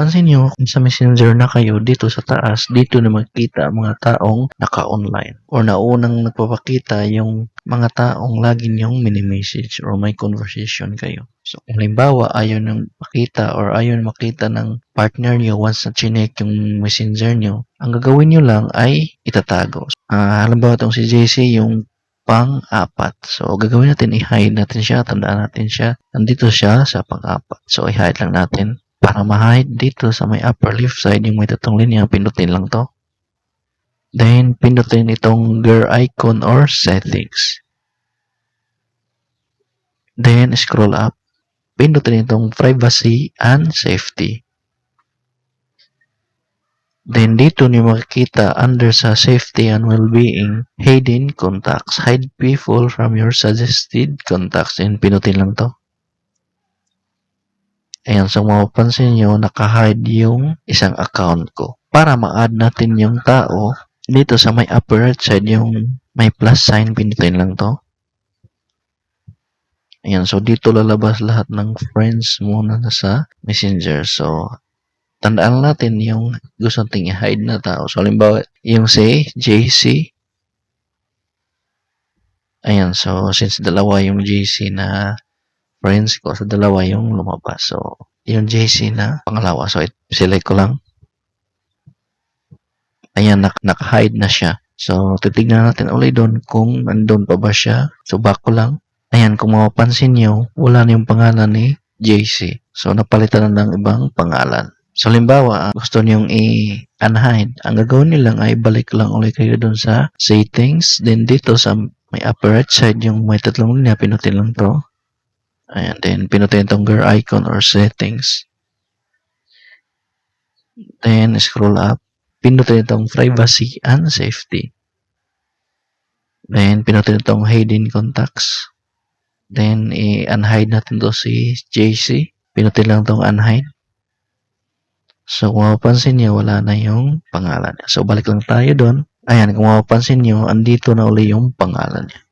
mapapansin nyo, kung sa Messenger na kayo, dito sa taas, dito na magkita ang mga taong naka-online or naunang nagpapakita yung mga taong lagi nyong mini-message or may conversation kayo. So, kung halimbawa, ayaw nang makita or ayaw nang makita ng partner nyo once na chinek yung Messenger nyo, ang gagawin nyo lang ay itatago. Halimbawa, itong si JC, yung pang-apat. So, gagawin natin, i-hide natin siya, tandaan natin siya. Nandito siya sa pang-apat. So, i-hide lang natin. Para ma-hide dito sa may upper left side, yung may tatong linya, pindutin lang to. Then, pindutin itong gear icon or settings. Then, scroll up. Pindutin itong privacy and safety. Then, dito niyo makikita under sa safety and well-being, hidden contacts. Hide people from your suggested contacts. And pinutin lang to. Ayan, so mapapansin nyo, naka-hide yung isang account ko. Para ma-add natin yung tao, dito sa may upper right side, yung may plus sign, pinutin lang to. Ayan, so dito lalabas lahat ng friends muna na sa Messenger. So, tandaan natin yung gusto nating i-hide na tao. So, halimbawa, yung si JC. Ayan, so since dalawa yung JC na friends ko, so dalawa yung lumabas. So, yung JC na pangalawa. So, select ko lang. Ayan, naka-hide na siya. So, titignan natin ulit doon kung nandun pa ba siya. So, back ko lang. Ayan, kung mapapansin nyo, wala na yung pangalan ni JC. So, napalitan na ng ibang pangalan. So, halimbawa, gusto niyong i-unhide. Ang gagawin nyo lang ay balik lang ulit kayo dun sa settings. Then, dito sa may upper right side, yung may tatlong linya, pinutin lang to. Ayan, then, pinutin itong gear icon or settings. Then, scroll up. Pinutin itong privacy and safety. Then, pinutin itong hidden contacts. Then, i-unhide natin to si JC. Pinutin lang itong unhide. So, kung mapapansin nyo, wala na yung pangalan niya. So, balik lang tayo doon. Ayan, kung mapapansin nyo, andito na uli yung pangalan niya.